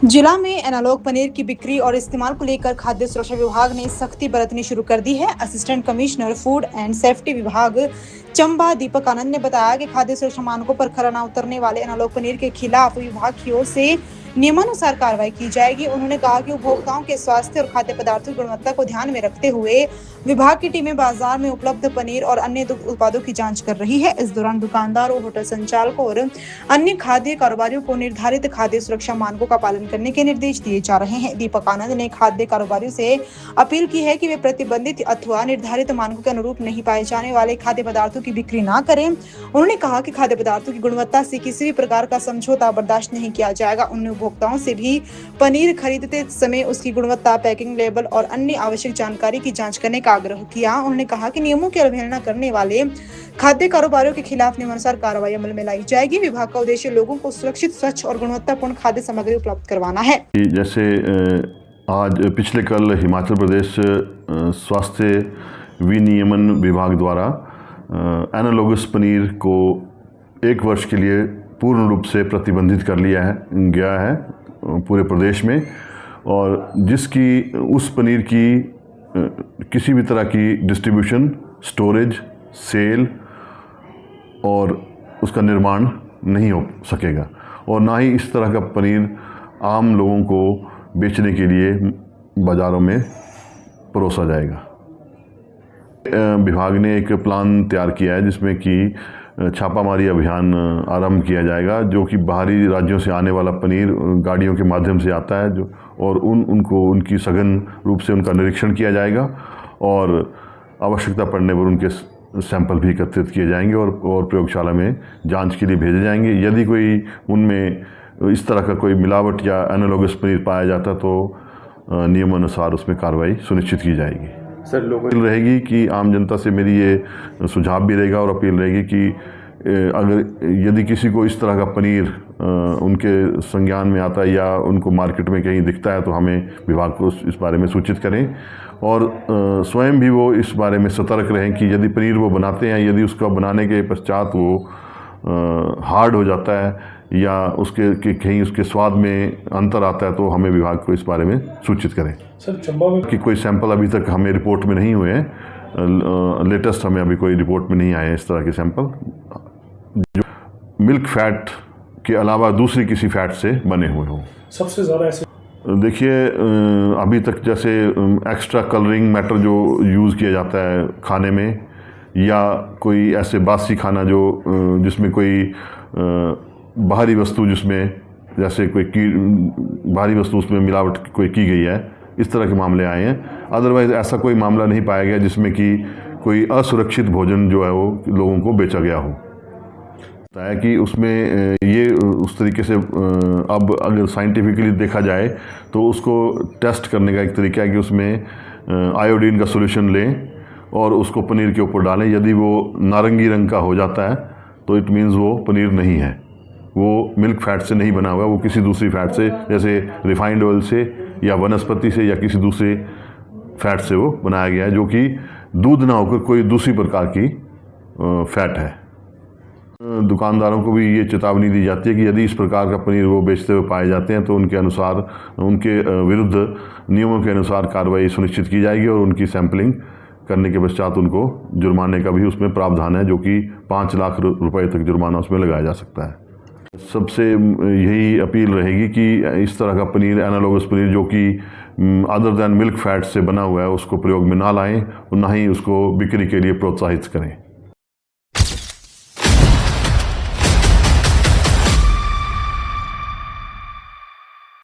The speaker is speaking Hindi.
जिला में एनालॉग पनीर की बिक्री और इस्तेमाल को लेकर खाद्य सुरक्षा विभाग ने सख्ती बरतनी शुरू कर दी है। Assistant commissioner food and safety विभाग चंबा दीपक आनंद ने बताया कि खाद्य सुरक्षा मानकों पर खरा न उतरने वाले एनालॉग पनीर के खिलाफ विभाग की ओर से नियमानुसार कार्रवाई की जाएगी। उन्होंने कहा कि उपभोक्ताओं के स्वास्थ्य और खाद्य पदार्थों की गुणवत्ता को ध्यान में रखते हुए विभाग की टीमें बाजार में उपलब्ध पनीर और अन्य दुग्ध उत्पादों की जांच कर रही है। इस दौरान दुकानदारों, होटल संचालकों और अन्य खाद्य कारोबारियों को निर्धारित खाद्य सुरक्षा मानकों का पालन करने के निर्देश दिए जा रहे हैं। दीपक आनंद ने खाद्य कारोबारियों से अपील की है कि वे प्रतिबंधित अथवा निर्धारित मानकों के अनुरूप नहीं पाए जाने वाले खाद्य पदार्थों की बिक्री न करें। उन्होंने कहा कि खाद्य पदार्थों की गुणवत्ता से किसी भी प्रकार का समझौता बर्दाश्त नहीं किया जाएगा। उन्होंने उपभोक्ताओं से भी पनीर खरीदते समय उसकी गुणवत्ता, पैकिंग, लेबल और अन्य आवश्यक जानकारी की जांच करने का आग्रह किया। उन्होंने कहा कि नियमों की अवहेलना करने वाले खाद्य कारोबारियों के खिलाफ नियमानुसार कार्रवाई अमल में लाई जाएगी। विभाग का उद्देश्य लोगों को सुरक्षित, स्वच्छ और गुणवत्तापूर्ण खाद्य सामग्री उपलब्ध करवाना है। जैसे आज पिछले कल हिमाचल प्रदेश स्वास्थ्य विनियमन विभाग द्वारा एनालॉगस पनीर को 1 वर्ष के लिए पूर्ण रूप से प्रतिबंधित कर लिया गया है पूरे प्रदेश में, और जिसकी उस पनीर की किसी भी तरह की डिस्ट्रीब्यूशन, स्टोरेज, सेल और उसका निर्माण नहीं हो सकेगा, और ना ही इस तरह का पनीर आम लोगों को बेचने के लिए बाज़ारों में परोसा जाएगा। विभाग ने एक प्लान तैयार किया है जिसमें कि छापामारी अभियान आरंभ किया जाएगा, जो कि बाहरी राज्यों से आने वाला पनीर गाड़ियों के माध्यम से आता है जो, और उनकी सघन रूप से उनका निरीक्षण किया जाएगा और आवश्यकता पड़ने पर उनके सैंपल भी एकत्रित किए जाएंगे और प्रयोगशाला में जांच के लिए भेजे जाएंगे। यदि कोई उनमें इस तरह का कोई मिलावट या एनालॉगस पनीर पाया जाता तो नियमानुसार उसमें कार्रवाई सुनिश्चित की जाएगी। सर, लोगों अपील रहेगी कि आम जनता से मेरी ये सुझाव भी रहेगा और अपील रहेगी कि अगर यदि किसी को इस तरह का पनीर उनके संज्ञान में आता है या उनको मार्केट में कहीं दिखता है तो हमें विभाग को इस बारे में सूचित करें, और स्वयं भी वो इस बारे में सतर्क रहें कि यदि पनीर वो बनाते हैं, यदि उसका बनाने के पश्चात वो हार्ड हो जाता है या कहीं उसके स्वाद में अंतर आता है तो हमें विभाग को इस बारे में सूचित करें। सर, चंबा में कि कोई सैंपल अभी तक हमें रिपोर्ट में नहीं हुए हैं, लेटेस्ट हमें अभी कोई रिपोर्ट में नहीं आए हैं इस तरह के सैंपल जो मिल्क फैट के अलावा दूसरी किसी फैट से बने हुए हों। सबसे ज़्यादा ऐसे देखिए, अभी तक जैसे एक्स्ट्रा कलरिंग मैटर जो यूज़ किया जाता है खाने में, या कोई ऐसे बासी खाना जिसमें कोई बाहरी वस्तु, जिसमें जैसे कोई बाहरी वस्तु उसमें मिलावट कोई की गई है, इस तरह के मामले आए हैं। अदरवाइज़ ऐसा कोई मामला नहीं पाया गया जिसमें कि कोई असुरक्षित भोजन जो है वो लोगों को बेचा गया हो। है कि उसमें ये उस तरीके से अब अगर साइंटिफिकली देखा जाए तो उसको टेस्ट करने का एक तरीका है कि उसमें आयोडीन का सॉल्यूशन लें और उसको पनीर के ऊपर डालें। यदि वो नारंगी रंग का हो जाता है तो इट मीन्स वो पनीर नहीं है, वो मिल्क फैट से नहीं बना हुआ, वो किसी दूसरी फैट से, जैसे रिफाइंड ऑयल से या वनस्पति से या किसी दूसरे फैट से वो बनाया गया है, जो कि दूध ना होकर कोई दूसरी प्रकार की फैट है। दुकानदारों को भी ये चेतावनी दी जाती है कि यदि इस प्रकार का पनीर वो बेचते हुए पाए जाते हैं तो उनके विरुद्ध नियमों के अनुसार कार्रवाई सुनिश्चित की जाएगी और उनकी सैंपलिंग करने के पश्चात उनको जुर्माने का भी उसमें प्रावधान है, जो कि 5 लाख रुपए तक जुर्माना उसमें लगाया जा सकता है। सबसे यही अपील रहेगी कि इस तरह का पनीर, एनालॉगस पनीर जो कि अदर दैन मिल्क फैट से बना हुआ है, उसको प्रयोग में ना लाएं और ना ही उसको बिक्री के लिए प्रोत्साहित करें।